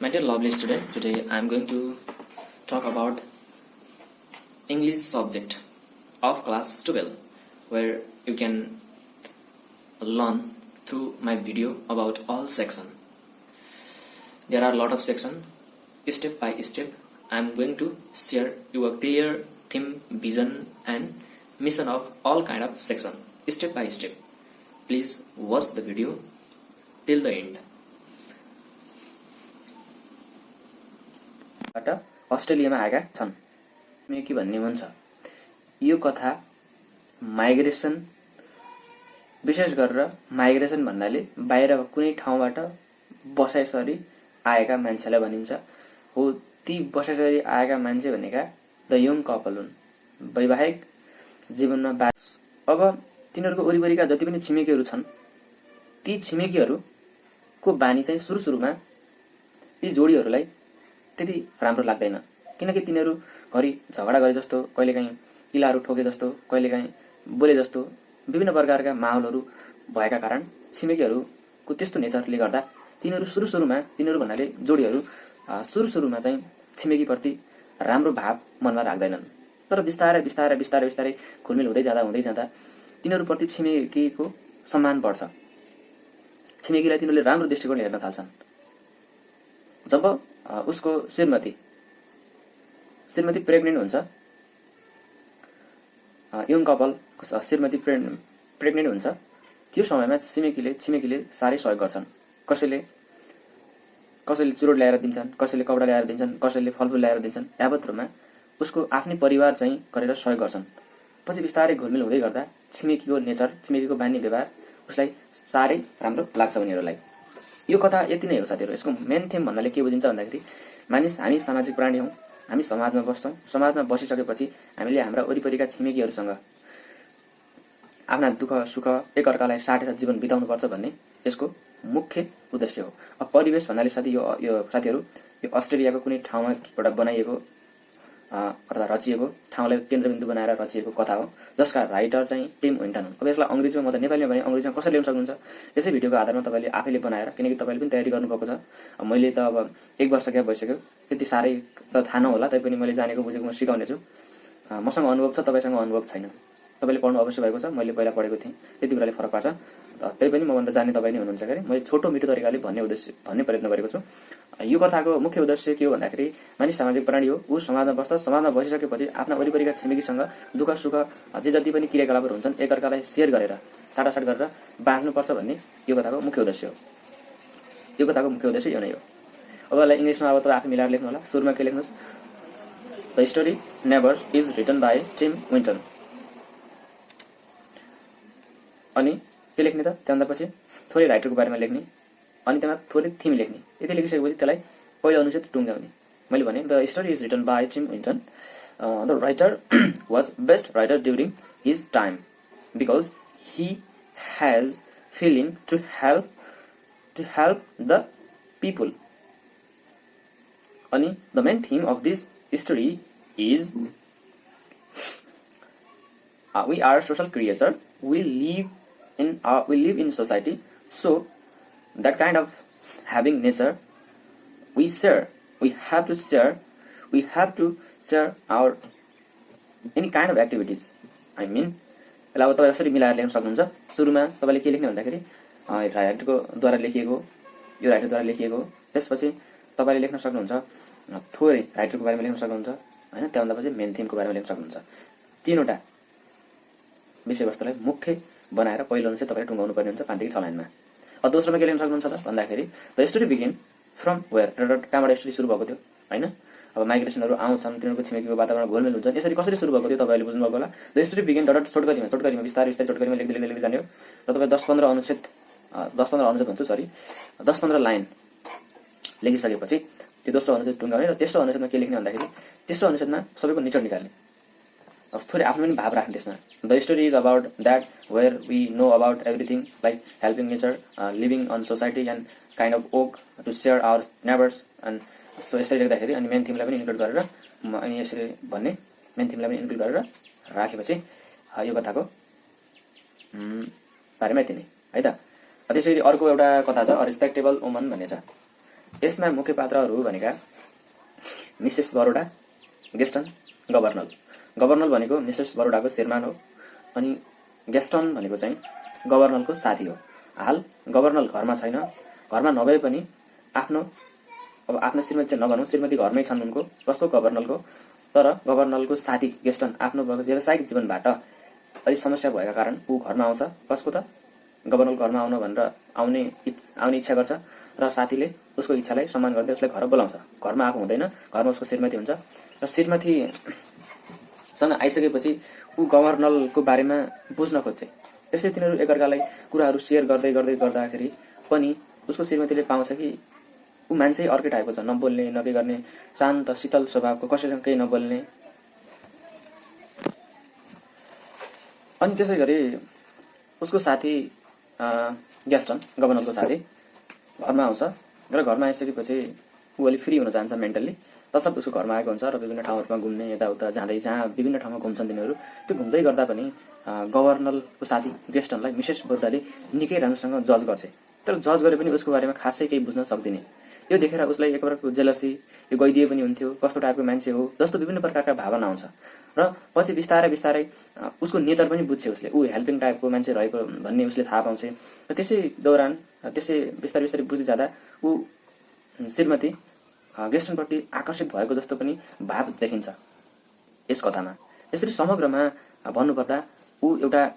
My dear lovely student, today I am going to talk about English subject of class 12, where you can learn through my video about all section. There are a lot of section. Step by step, I am going to share you a clear theme, vision and mission of all kind of section, step by step. Please watch the video till the end. अस्ट्रेलियामा आएका छन्। मे के भन्ने मन छ, यो कथा migration, विशेष गरेर माइग्रेसन भन्नाले बाहिर कुनै ठाउँबाट बसाइसरी आएका मान्छेलाई भनिन्छ। हो, ती बसाइसरी आएका मान्छे भनेका द यङ कपल हुन्, वैवाहिक जीवनमा। अब तिनीहरूको वरिपरिका जति पनि छिमेकीहरू छन्, ती छिमेकीहरूको बानी चाहिँ सुरुमा ती जोडीहरूलाई त्यति राम्रो लाग्दैन, किनकि तिनीहरू घरि झगडा गरे जस्तो, कहिलेकाहीँ किलाहरू ठोके जस्तो, कहिलेकाहीँ बोले जस्तो विभिन्न प्रकारका माहौलहरू भएका कारण छिमेकीहरूको त्यस्तो नेचरले गर्दा तिनीहरू तिनीहरू भन्नाले जोडीहरू सुरुमा चाहिँ छिमेकीप्रति राम्रो भाव मनमा राख्दैनन्। तर बिस्तारै घुलमिल हुँदै जाँदा तिनीहरूप्रति छिमेकीको सम्मान बढ्छ। छिमेकीलाई तिनीहरूले राम्रो दृष्टिकोणले हेर्न थाल्छन्। जब उसको श्रीमती प्रेग्नेन्ट हुन्छ, यङ कपलको श्रीमती प्रेग्नेन्ट हुन्छ, त्यो समयमा छिमेकीले साह्रै सहयोग गर्छन्। कसैले चुरोट ल्याएर दिन्छन्, कसैले कपडा ल्याएर दिन्छन्, कसैले फलफुल ल्याएर दिन्छन्। यावत्रमा उसको आफ्नै परिवार चाहिँ गरेर सहयोग गर्छन्। पछि बिस्तारै घुलमिल हुँदै गर्दा छिमेकीको नेचर, छिमेकीको बानी व्यवहार उसलाई साह्रै राम्रो लाग्छ उनीहरूलाई। यो कथा यति नै हो साथीहरू। यसको मेन थीम भन्नाले के बुझिन्छ भन्दाखेरि, हामी सामाजिक प्राणी हौँ, हामी समाजमा बस्छौँ। समाजमा बसिसकेपछि हामीले हाम्रा वरिपरिका छिमेकीहरूसँग आफ्ना दुःख सुख एकअर्कालाई साटेर जीवन बिताउनुपर्छ भन्ने यसको मुख्य उद्देश्य हो। अब परिवेश भन्नाले यो साथीहरू, यो अस्ट्रेलियाको कुनै ठाउँबाट बनाइएको अथवा रचिएको, ठाउँलाई केन्द्रबिन्दु बनाएर रचिएको कथा हो, जसका राइटर चाहिँ टिम विन्टन हुन्। अब यसलाई अङ्ग्रेजीमा म त नेपालीमा भने अङ्ग्रेजीमा कसरी ल्याउन सक्नुहुन्छ, यसै भिडियोको आधारमा तपाईँले आफैले बनाएर, किनकि तपाईँले पनि तयारी गर्नुभएको छ। मैले त अब 1 वर्ष ग्याप भइसक्यो, त्यति साह्रै त थाहा नहोला, तैपनि मैले जानेको बुझेको म सिकाउने छु। मसँग अनुभव छ, तपाईँसँग अनुभव छैन। तपाईँले पढ्नु अवश्य भएको छ, मैले पहिला पढेको थिएँ, त्यति कुराले फरक पार्छ। तैपनि मभन्दा जाने तपाईँ नै हुनुहुन्छ गरे मैले छोटो मिठो तरिकाले भन्ने प्रयत्न गरेको छु। यो कथाको मुख्य उद्देश्य के हो भन्दाखेरि, मानिस सामाजिक प्राणी हो, ऊ समाजमा बस्छ। समाजमा बसिसकेपछि आफ्ना वरिपरिका छिमेकीसँग दुःख सुख जति पनि क्रियाकलापहरू हुन्छन् एकअर्कालाई सेयर गरेर, साटासाट गरेर बाँच्नुपर्छ भन्ने यो कथाको मुख्य उद्देश्य हो। यो कथाको मुख्य उद्देश्य यो नै हो। अब यसलाई इङ्ग्लिसमा अब तपाईँ आफै मिलाएर लेख्नु होला। सुरुमा के लेख्नुहोस्, the story neighbours is written by Tim Winton. अनि के लेख्ने त, त्यहाँभन्दा पछि थोरै राइटरको बारेमा लेख्ने, अनि त्यसमा थोरै थिम लेख्ने। यति लेखिसकेपछि त्यसलाई पहिलो अनुच्छेद टुङ्ग्याउने। मैले भने the story is written by Tim Winton. The writer was best writer during his time because he has feeling to help the people. अनि the main theme of this story is we are social creature, we live in society, so that kind of having nature we have to share our any kind of activities. I mean, अब तपाईँ यसरी मिलाएर लेख्न सक्नुहुन्छ। सुरुमा तपाईँले के लेख्ने भन्दाखेरि, राइटरको द्वारा लेखिएको, यो राइटरद्वारा लेखिएको। त्यसपछि तपाईँले लेख्न सक्नुहुन्छ थोरै राइटरको बारेमा लेख्न सक्नुहुन्छ, होइन। त्यहाँभन्दा पछि मेन थिमको बारेमा लेख्न सक्नुहुन्छ। तीनवटा विषयवस्तुलाई मुख्य बनाएर पहिलो अनुच्छेद तपाईँले टुङ्गाउनु पर्ने हुन्छ 5 देखि 6 लाइनमा। अब दोस्रोमा के लेख्न सक्नुहुन्छ त भन्दाखेरि, the story begin from where, कहाँबाट स्टोरी सुरु भएको थियो, होइन। अब माइग्रेसनहरू आउँछन्, तिनीहरूको छिमेकीको वातावरण घुलमिल हुन्छन्, यसरी कसरी सुरु भएको थियो तपाईँले बुझ्नुभएको होला। द स्टोरी बिगिन छोटकरीमा बिस्तारै छोटकरीमा लेख्दै जाने हो। र तपाईँ 10-15 अनुच्छेद भन्छु, सरी 10-15 लाइन लेखिसकेपछि त्यो दोस्रो अनुच्छेद टुङ्गाउने र तेस्रो अनुच्छेदमा के लेख्ने भन्दाखेरि, तेस्रो अनुच्छेदमा सबैको निचोड निकाल्ने। अब थोरै आफ्नो पनि भाव राख्ने त्यसमा। The story is about that where we know about everything like helping nature, living on society and kind of work to share our neighbours. And so यसरी लेख्दाखेरि अनि मेन थिमलाई पनि इन्क्लुड गरेर अनि यसरी भन्ने मेन थिमलाई पनि इन्क्लुड गरेर राखेपछि यो कथाको बारेमा यति नै है त। त्यसरी अर्को एउटा कथा छ, रिस्पेक्टेबल वुमन भन्ने छ। यसमा मुख्य पात्रहरू भनेका मिसेस बरोडा, गेस्टन, गभर्नल। गभर्नल भनेको मिसेस बरोडाको श्रीमान हो अनि गेस्टन भनेको चाहिँ गभर्नलको साथी हो। हाल गभर्नल घरमा छैन, घरमा नभए पनि आफ्नो श्रीमती नभनौँ, श्रीमती घरमै छन् उनको, कसको? गभर्नलको। तर गभर्नलको साथी गेस्टन आफ्नो व्यावसायिक जीवनबाट अलि समस्या भएका कारण ऊ घरमा आउँछ। कसको त? गभर्नलको घरमा आउन भनेर आउने इच्छा गर्छ र साथीले उसको इच्छालाई सम्मान गर्दै उसलाई घर बोलाउँछ। घरमा आएको हुँदैन, घरमा उसको श्रीमती हुन्छ र श्रीमतीसँग आइसकेपछि ऊ गभर्नलको बारेमा बुझ्न खोज्छ। त्यसै तिनीहरू एकअर्कालाई कुराहरू सेयर गर्दै गर्दाखेरि पनि उसको श्रीमतीले पाउँछ कि ऊ मान्छे अर्कै टाइपको छ, नबोल्ने, नके गर्ने, शान्त शीतल स्वभावको, कसैसँग केही नबोल्ने। अनि त्यसै गरी उसको साथी गेस्टन, गभर्नलको साथी घरमा आउँछ र घरमा आइसकेपछि ऊ अलिक फ्री हुन चाहन्छ मेन्टल्ली, तसर्थ उसको घरमा आएको हुन्छ र विभिन्न ठाउँहरूमा घुम्ने, यताउता जाँदै जहाँ विभिन्न ठाउँमा घुम्छन् तिनीहरू। त्यो घुम्दै गर्दा पनि गभर्नलको साथी गेस्टनलाई मिसेस बरोडाले निकै राम्रोसँग जज गर्छ। तर जज गरे पनि उसको बारेमा खासै केही बुझ्न सक्दिने। यो देखेर उसलाई एक प्रकारको जेलसी, यो गइदिए पनि हुन्थ्यो, कस्तो टाइपको मान्छे हो, जस्तो विभिन्न प्रकारका भावना आउँछ। र पछि बिस्तारै उसको नेचर पनि बुझ्छ उसले, ऊ हेल्पिङ टाइपको मान्छे रहेको भन्ने उसले थाहा पाउँछ। र त्यसै दौरान त्यसै बिस्तारै बुझ्दै जाँदा ऊ श्रीमती गेस्टनप्रति आकर्षित भएको जस्तो पनि भाव देखिन्छ यस कथामा। यसरी समग्रमा भन्नुपर्दा ऊ एउटा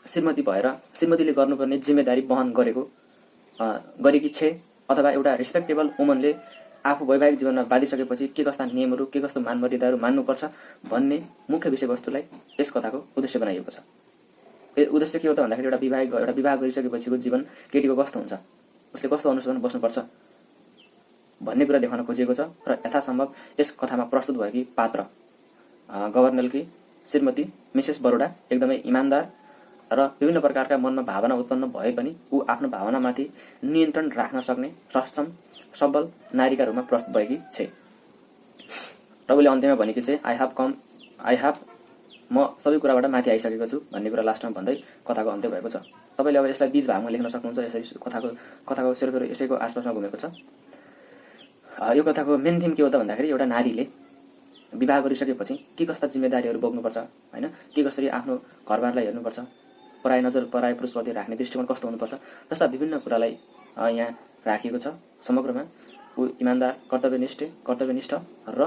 श्रीमती भएर श्रीमतीले गर्नुपर्ने जिम्मेदारी वहन गरेकी छे, अथवा एउटा रेस्पेक्टेबल वुमनले आफू वैवाहिक जीवनमा बाँधिसकेपछि के कस्ता नियमहरू, के कस्तो मानमर्यादाहरू मान्नुपर्छ भन्ने मुख्य विषयवस्तुलाई यस कथाको उद्देश्य बनाइएको छ। उद्देश्य के हो त भन्दाखेरि एउटा विवाह गरिसकेपछिको जीवन केटीको कस्तो हुन्छ, उसले कस्तो अनुशासन बस्नुपर्छ भन्ने कुरा देखाउन खोजिएको छ। र यथासम्भव यस कथामा प्रस्तुत भएकी पात्र गभर्नलकी श्रीमती मिसेस बरोडा एकदमै इमान्दार र विभिन्न प्रकारका मनमा भावना उत्पन्न भए पनि ऊ आफ्नो भावनामाथि नियन्त्रण राख्न सक्ने सक्षम सबल नारीका रूपमा प्रस्तुत भएकी छे। र उसले अन्त्यमा भनेकी चाहिँ म सबै कुराबाट माथि आइसकेको छु भन्ने कुरा लास्टमा भन्दै कथाको अन्त्य भएको छ। तपाईँले अब यसलाई 20 भागमा लेख्न सक्नुहुन्छ। यसरी कथाको सेरोफेरो यसैको आसपासमा घुमेको छ। यो कथाको मेन थिम के हो त भन्दाखेरि एउटा नारीले विवाह गरिसकेपछि के कस्ता जिम्मेदारीहरू बोक्नुपर्छ हैन, के कसरी आफ्नो घरबारलाई हेर्नुपर्छ, पराय पुरुषप्रति राख्ने दृष्टिकोण कस्तो हुनुपर्छ जस्ता विभिन्न कुरालाई यहाँ राखिएको छ। समग्रमा ऊ इमान्दार, कर्तव्यनिष्ठ र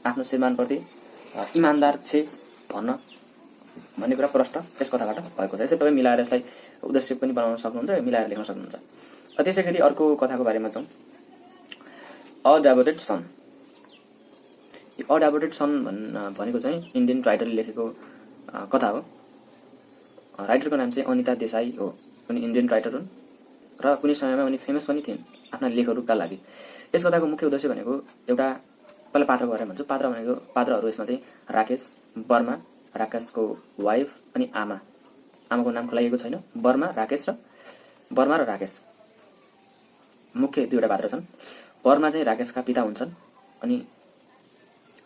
आफ्नो श्रीमानप्रति इमान्दार छे भन्ने कुरा प्रष्ट यस कथाबाट भएको छ। यसै तपाईँ मिलाएर यसलाई उद्देश्य पनि बनाउन सक्नुहुन्छ, मिलाएर लेख्न सक्नुहुन्छ। त्यसै गरी अर्को कथाको बारेमा जाउँ। A डेभोटेड sun. अ डेभोटेड सन भनेको चाहिँ इन्डियन राइटरले लेखेको कथा हो। राइटरको नाम चाहिँ अनिता देसाई हो। उनी इन्डियन राइटर हुन् र कुनै समयमा उनी फेमस पनि थिइन् आफ्ना लेखहरूका लागि। यस कथाको मुख्य उद्देश्य भनेको एउटा, पहिला पात्रको बारेमा भन्छु। पात्रहरू यसमा चाहिँ राकेश, वर्मा, राकेशको वाइफ अनि आमाको नाम खुलाइएको छैन। वर्मा र राकेश मुख्य दुईवटा पात्र छन्। वर्मा चाहिँ राकेशका पिता हुन्छन् अनि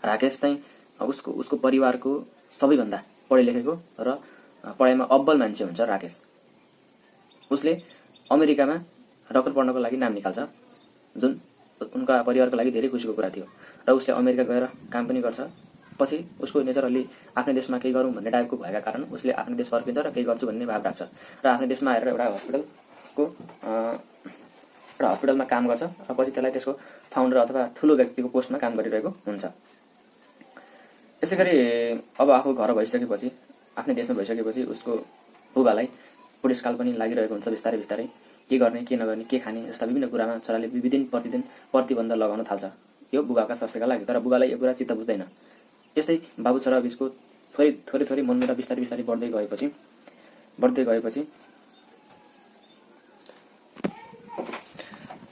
राकेश चाहिँ उसको परिवारको सबैभन्दा पढे लेखेको र पढाइमा अब्बल मान्छे हुन्छ राकेश। उसले अमेरिकामा डक्टर पढ्नको लागि नाम निकाल्छ, जुन उनका परिवारको लागि धेरै खुसीको कुरा थियो। र उसले अमेरिका गएर काम पनि गर्छ। पछि उसको नेचर अलि आफ्नै देशमा केही गरौँ भन्ने टाइपको भएका कारण उसले आफ्नै देश फर्किन्छ र केही गर्छु भन्ने भाव राख्छ र आफ्नै देशमा आएर एउटा हस्पिटलमा काम गर्छ र पछि त्यसलाई त्यसको फाउन्डर अथवा ठुलो व्यक्तिको पोस्टमा काम गरिरहेको हुन्छ। यसै गरी अब आफू घर भइसकेपछि, आफ्नै देशमा भइसकेपछि उसको बुबालाई बुढेसकाल पनि लागिरहेको हुन्छ। बिस्तारै के गर्ने, के नगर्ने, के खाने जस्ता विभिन्न कुरामा छोराले दिन प्रतिदिन प्रतिबन्ध लगाउन थाल्छ यो बुबाका स्वास्थ्यका लागि। तर बुबालाई यो कुरा चित्त बुझ्दैन। यस्तै बाबु छोरा बिचको थोरै मनमुटाव बिस्तारै बढ्दै गएपछि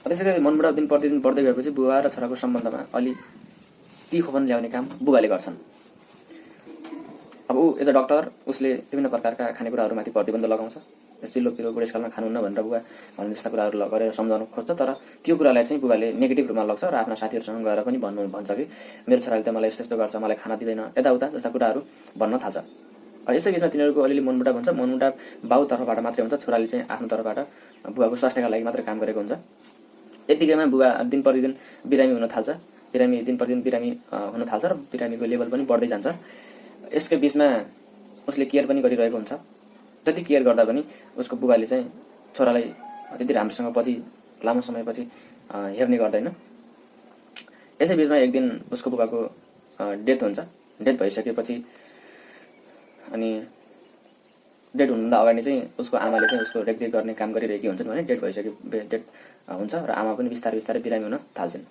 त्यसै गरी मनमुटाव दिन प्रतिदिन बढ्दै गएपछि बुबा र छोराको सम्बन्धमा अलि तीखोपन ल्याउने काम बुबाले गर्छन्। अब ऊ एज अ डक्टर उसले विभिन्न प्रकारका खानेकुराहरूमाथि प्रतिबन्ध लगाउँछ। चिल्लो पिरो बुढेसकालमा खानुहुन्न भनेर बुबा भन्ने जस्ता कुराहरू गरेर सम्झाउन खोज्छ। तर त्यो कुरालाई चाहिँ बुबाले नेगेटिभ रूपमा लग्छ र आफ्ना साथीहरूसँग गएर पनि भन्छ कि मेरो छोराले त मलाई यस्तो गर्छ, मलाई खाना दिँदैन, यताउता जस्ता कुराहरू भन्न थाल्छ। यसै बिचमा तिनीहरूको अलिअलि मनमुटाव हुन्छ। मनमुटाव बाउ तर्फबाट मात्रै हुन्छ, छोराले चाहिँ आफ्नो तर्फबाट बुबाको स्वास्थ्यका लागि मात्रै काम गरेको हुन्छ। यतिकैमा बुबा दिन प्रतिदिन बिरामी हुन थाल्छ, दिन प्रतिदिन बिरामी हुन थाल्छ र बिरामीको लेभल पनि बढ्दै जान्छ। यसकै बिचमा उसले केयर पनि गरिरहेको हुन्छ। जति केयर गर्दा पनि उसको बुबाले चाहिँ छोरालाई त्यति राम्रोसँग पछि लामो समयपछि हेर्ने गर्दैन। यसै बिचमा एक दिन उसको बुबाको डेथ हुन्छ। डेथ भइसकेपछि अनि डेथ हुनुभन्दा अगाडि चाहिँ उसको आमाले चाहिँ उसको रेखदेख गर्ने काम गरिरहेकी हुन्छन् भने डेथ हुन्छ र आमा पनि बिस्तारै बिस्तारै बिरामी हुन थाल्छन्।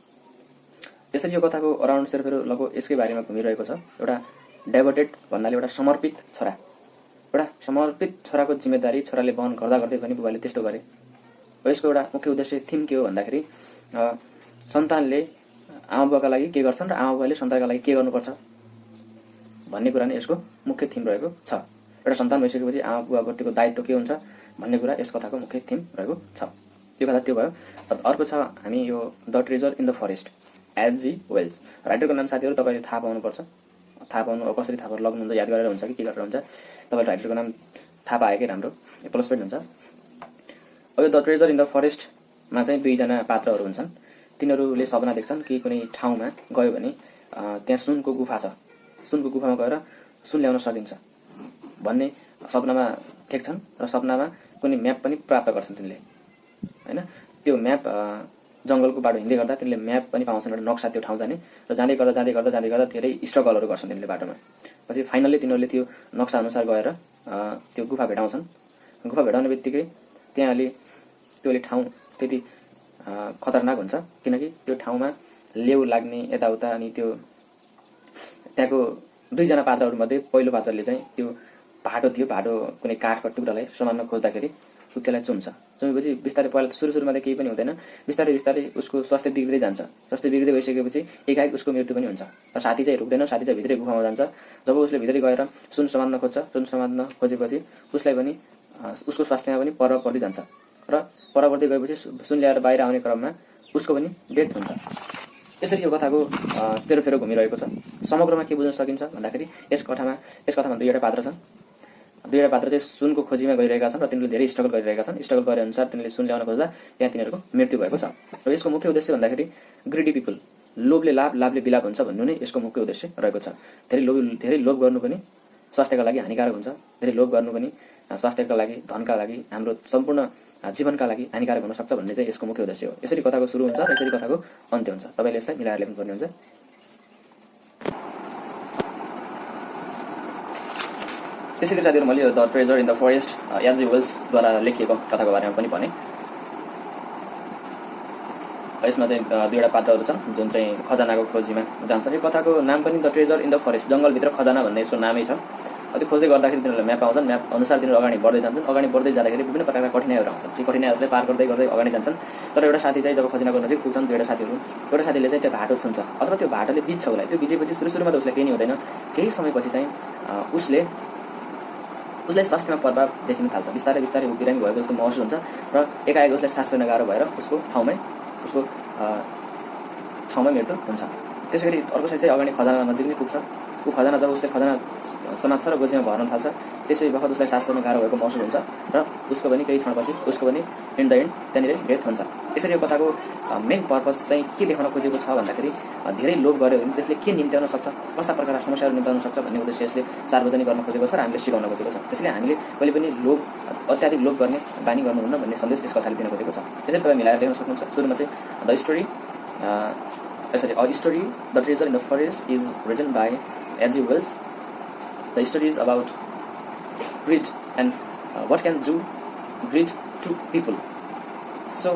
यसरी यो कथाको अराउन्ड सेरफेरो लगभग यसकै बारेमा घुमिरहेको छ। एउटा डेभोटेड भन्नाले एउटा समर्पित छोराको जिम्मेदारी छोराले वहन गर्दा गर्दै पनि बुबाले त्यस्तो गरे। यसको एउटा मुख्य उद्देश्य थिम के हो भन्दाखेरि सन्तानले आमा बुबाका लागि के गर्छन् र आमा बुबाले सन्तानका लागि के गर्नुपर्छ भन्ने कुरा नै यसको मुख्य थिम रहेको छ। एउटा सन्तान भइसकेपछि आमा बुबाप्रतिको दायित्व के हुन्छ भन्ने कुरा यस कथाको मुख्य थिम रहेको छ। यो कथा त्यो भयो। अर्को छ हामी यो the treasure in the forest, H G. Wells. राइटरको नाम साथीहरू तपाईँले थाहा पाउनुपर्छ। थाहा पाउनु अब कसरी थाहा पाउनु लग्नुहुन्छ, याद गरेर हुन्छ कि के गरेर हुन्छ, तपाईँले राइटरको नाम थाहा पाएकै राम्रो, प्लस पोइन्ट हुन्छ। अब यो द ट्रेजर इन द फरेस्टमा चाहिँ दुईजना पात्रहरू हुन्छन्। तिनीहरूले सपना देख्छन् कि कुनै ठाउँमा गयो भने त्यहाँ सुनको गुफा छ, सुनको गुफामा गएर सुन ल्याउन सकिन्छ भन्ने सपनामा देख्छन् र सपनामा कुनै म्याप पनि प्राप्त गर्छन् तिनले, होइन। त्यो म्याप जङ्गलको बाटो हिँड्दै गर्दा तिनले म्याप पनि पाउँछन्, एउटा नक्सा त्यो ठाउँ जाने, र जाँदै गर्दा धेरै स्ट्रगलहरू गर्छन् तिनले बाटोमा। पछि फाइनल्ली तिनीहरूले त्यो नक्सा अनुसार गएर त्यो गुफा भेटाउँछन्। गुफा भेटाउने बित्तिकै त्यो ठाउँ त्यति खतरनाक हुन्छ, किनकि त्यो ठाउँमा लेउ लाग्ने यताउता। अनि त्यहाँको दुईजना पात्रहरूमध्ये पहिलो पात्रले चाहिँ त्यो भाटो कुनै काठको टुक्रालाई समान्न खोज्दाखेरि त्यसलाई चुमेपछि बिस्तारै पहिला सुरुमा त केही पनि हुँदैन, बिस्तारै बिस्तारै उसको स्वास्थ्य बिग्रिँदै जान्छ। स्वास्थ्य बिग्रिँदै गइसकेपछि एकाएक उसको मृत्यु पनि हुन्छ र साथी चाहिँ रुक्दैन। साथी चाहिँ भित्रै गुफामा जान्छ। जब उसले भित्रै गएर सुन समात्न खोजेपछि उसलाई पनि उसको स्वास्थ्यमा पनि परर पर्दै जान्छ र परर पर्दै गएपछि सुन ल्याएर बाहिर आउने क्रममा उसको पनि डेथ हुन्छ। यसरी यो कथाको सेरोफेरो घुमिरहेको छ। समग्रमा के बुझ्न सकिन्छ भन्दाखेरि यस कथामा दुईवटा पात्र छन्। दुईवटा पात्र चाहिँ सुनको खोजीमा गइरहेका छन् र तिनीहरूले धेरै स्ट्रगल गरिरहेका छन्। स्ट्रगल गरे अनुसार तिनीहरूले सुन ल्याउन खोज्दा त्यहाँ तिनीहरूको मृत्यु भएको छ। र यसको मुख्य उद्देश्य भन्दाखेरि ग्रिडी पिपल, लोभले लाभले बिलाप हुन्छ भन्नु नै यसको मुख्य उद्देश्य रहेको छ। धेरै लोभ गर्नु पनि स्वास्थ्यका लागि हानिकारक हुन्छ। धेरै लोभ गर्नु पनि स्वास्थ्यका लागि, धनका लागि, हाम्रो सम्पूर्ण जीवनका लागि हानिकारक हुन सक्छ भन्ने चाहिँ यसको मुख्य उद्देश्य हो। यसरी कथाको सुरु हुन्छ र यसरी कथाको अन्त्य हुन्छ। तपाईँले यसलाई मिलाएर लेख्नुपर्ने हुन्छ। त्यसैले साथीहरू मैले the treasure in the forest H G. वेल्सद्वारा लेखिएको कथाको बारेमा पनि भने। यसमा चाहिँ दुईवटा पात्रहरू छन् जुन चाहिँ खजानाको खोजीमा जान्छन्। यो कथाको नाम पनि the treasure in the forest, जङ्गलभित्र खजाना भन्ने यसको नामै छ। त्यो खोज्दै गर्दाखेरि तिनीहरूले म्याप पाउँछन्। म्याप अनुसार तिनीहरू अगाडि बढ्दै जान्छन्। अगाडि बढ्दै जाँदाखेरि विभिन्न प्रकारका कठिनाइहरू आउँछन्। ती कठिनाइहरूलाई पार गर्दै अगाडि जान्छन्। तर एउटा साथी चाहिँ जब खजानाको नजिक पुग्छन्, एउटा साथीले चाहिँ त्यो भाटो छुन्छ अथवा त्यो भाटोले बित्छ उसलाई। त्यो बिचेपछि सुरुमा त उसलाई केही नै हुँदैन। केही समयपछि चाहिँ उसलाई स्वास्थ्यमा प्रभाव देखिन थाल्छ। बिस्तारै बिस्तारै ऊ बिरामी भएको जस्तो महसुस हुन्छ र एकाएक उसलाई सास फेर्न गाह्रो भएर उसको ठाउँमै मृत्यु हुन्छ। त्यसै गरी अर्को साइड चाहिँ अगाडि खजाना नजिक नै पुग्छ। ऊ खजाना जब उसले खजाना समात्छ र गोजीमा भर्न थाल्छ, त्यसै बखत उसलाई सास फेर्न गाह्रो भएको महसुस हुन्छ र उसको पनि केही क्षणपछि उसको पनि इन द एन्ड त्यहाँनिर डेथ हुन्छ। यसरी यो कथाको मेन पर्पस चाहिँ के देखाउन खोजेको छ भन्दाखेरि धेरै लोभ गऱ्यो भने त्यसले के निम्त्याउन सक्छ, कस्ता प्रकारका समस्याहरू निम्त्याउन सक्छ भन्ने उद्देश्य यसले सार्वजनिक गर्न खोजेको छ र हामीले सिकाउन खोजेको छ। त्यसैले हामीले कहिले पनि अत्याधिक लोभ गर्ने बानी गर्नुहुन्न भन्ने सन्देश यस कथाले दिन खोजेको छ। यसरी तपाईँ मिलाएर लेख्न सक्नुहुन्छ। सुरुमा चाहिँ the story the treasure in the forest is written by H G. Wells. The story is about greed and what can do greed to people. So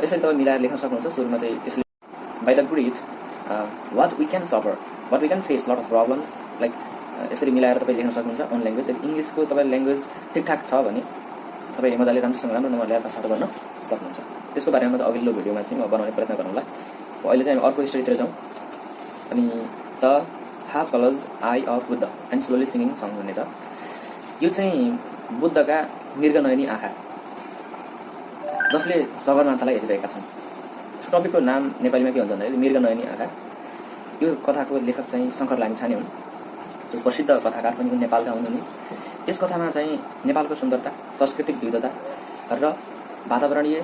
यसरी तपाईँ मिलाएर लेख्न सक्नुहुन्छ। सुरुमा चाहिँ यसले by the greed what we can suffer, what we can face lot of problems, like यसरी मिलाएर तपाईँ लेख्न सक्नुहुन्छ अन ल्याङ्ग्वेज। यदि इङ्ग्लिसको तपाईँ ल्याङ्ग्वेज ठिकठाक छ भने तपाईँ मजाले राम्रो नम्बर ल्याएर पास गर्न सक्नुहुन्छ। त्यसको बारेमा त अघिल्लो भिडियोमा चाहिँ म बनाउने प्रयत्न गरौँला। अहिले चाहिँ हामी अर्को स्टोरीतिर जाउँ। अनि the half colours I of Buddha and slowly singing song भन्ने छ। यो चाहिँ बुद्धका मृगनयनी आँखा जसले सगरमाथालाई हेरिरहेका छन्। टपिकको नाम नेपालीमा के हुन्छ भन्दाखेरि मृगनयनी आँखा। यो कथाको लेखक चाहिँ शङ्कर लामिछाने हुन्, जो प्रसिद्ध कथाकार पनि हुन्, नेपालका हुन् उनी। यस कथामा चाहिँ नेपालको सुन्दरता, सांस्कृतिक विविधता र वातावरणीय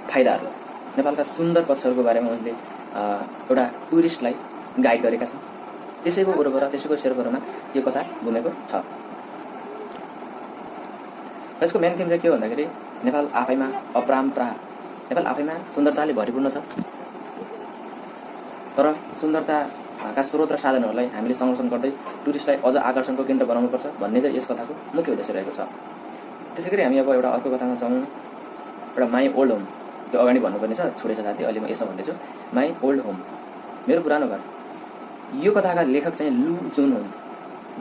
फाइदाहरू, नेपालका सुन्दर पक्षहरूको बारेमा उनले एउटा टुरिस्टलाई गाइड गरेका छन्। त्यसैको वरपर त्यसैको सेरफेरमा यो कथा घुमेको छ। यसको मेन थिम चाहिँ के हो भन्दाखेरि नेपाल आफैमा अपराम्परा, नेपाल आफैमा सुन्दरताले भरिपूर्ण छ, तर सुन्दरताका स्रोत र साधनहरूलाई हामीले संरक्षण गर्दै टुरिस्टलाई अझ आकर्षणको केन्द्र बनाउनुपर्छ भन्ने चाहिँ यस कथाको मुख्य उद्देश्य रहेको छ। त्यसै गरी हामी अब एउटा अर्को कथामा जाउँ। एउटा माई ओल्ड होम, त्यो अगाडि भन्नुपर्ने छ, छोडेछ साथी, अहिले म यसो भन्दैछु। माई ओल्ड होम, मेरो पुरानो घर। यो कथाका लेखक चाहिँ लु जुन हुन्,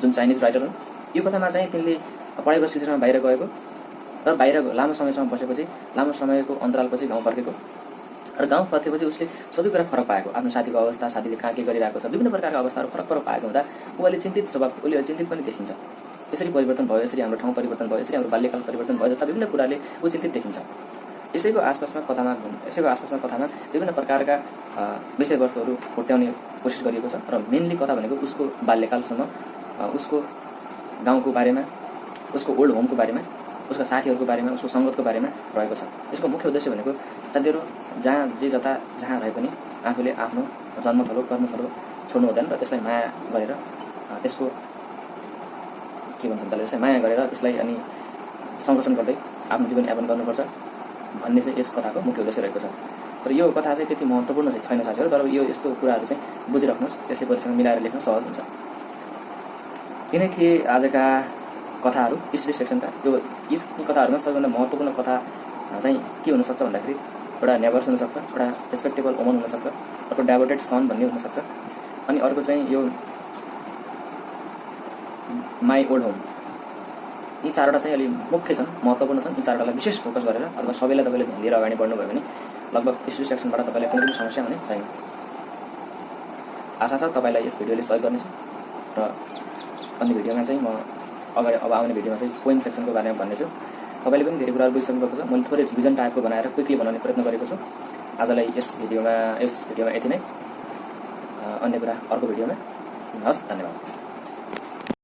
जुन चाइनिज राइटर हुन्। यो कथामा चाहिँ तिनले पढाइको सिलसिलामा बाहिर गएको र बाहिर लामो समयसम्म बसेपछि, लामो समयको अन्तरालपछि गाउँ फर्केको, र गाउँ फर्केपछि उसले सबै कुरा फरक पाएको। आफ्नो साथीको अवस्था, साथीले कहाँ के गरिरहेको छ, विभिन्न प्रकारका अवस्थाहरू फरक फरक पाएको हुँदा ऊ अहिले चिन्तित स्वभाव, उसले चिन्तित पनि देखिन्छ। यसरी परिवर्तन भयो, यसरी हाम्रो ठाउँ परिवर्तन भयो, यसरी हाम्रो बाल्यकाल परिवर्तन भयो जस्ता विभिन्न कुराले ऊ चिन्तित देखिन्छ। यसैको आसपासमा कथामा विभिन्न प्रकारका विषयवस्तुहरू हुट्याउने कोसिस गरिएको छ र मेनली कथा भनेको उसको बाल्यकालसम्म, उसको गाउँको बारेमा, उसको ओल्ड होमको बारेमा, उसका साथीहरूको बारेमा, उसको सङ्गतको बारेमा रहेको छ। यसको मुख्य उद्देश्य भनेको साथीहरू जहाँ जे जता जहाँ रहे पनि आफूले आफ्नो जन्मथलो कर्मथलो छोड्नु हुँदैन र त्यसलाई माया गरेर त्यसको के भन्छन् त्यसलाई, त्यसलाई माया गरेर त्यसलाई अनि संरक्षण गर्दै आफ्नो जीवनयापन गर्नुपर्छ भन्ने चाहिँ यस कथाको मुख्य उद्देश्य रहेको छ। तर यो कथा चाहिँ त्यति महत्त्वपूर्ण चाहिँ छैन साथीहरू, तर यो यस्तो कुराहरू चाहिँ बुझिराख्नुहोस्, त्यसै परिसँग मिलाएर लेख्न सहज हुन्छ। यिनै थिए आजका कथाहरू हिस्ट्री सेक्सनका। यी कथाहरूमा सबैभन्दा महत्त्वपूर्ण कथा चाहिँ के हुनसक्छ भन्दाखेरि एउटा नेबर्स हुनसक्छ, एउटा रेस्पेक्टेबल वुमन हुनसक्छ, अर्को डेभोटेड सन भन्ने हुनसक्छ, अनि अर्को चाहिँ यो माई ओल्ड होम। यी चारवटा चाहिँ अलि मुख्य छन्, महत्त्वपूर्ण छन्। यी चारवटालाई विशेष फोकस गरेर अथवा सबैलाई तपाईँले ध्यान दिएर अगाडि बढ्नुभयो भने लगभग हिस्ट्री सेक्सनबाट तपाईँलाई कुनै पनि समस्या हुने छैन। आशा छ तपाईँलाई यस भिडियोले सहयोग गर्नेछ र अन्य भिडियोमा चाहिँ म अगाडि अब आउने भिडियोमा चाहिँ पोइम सेक्सनको बारेमा भन्नेछु। तपाईँले पनि धेरै कुराहरू बुझिसक्नु भएको छ। मैले थोरै रिभिजन टाइपको बनाएर क्विकली बनाउने प्रयत्न गरेको छु। आजलाई यस भिडियोमा यति नै। अन्य कुरा अर्को भिडियोमा। हस्, धन्यवाद।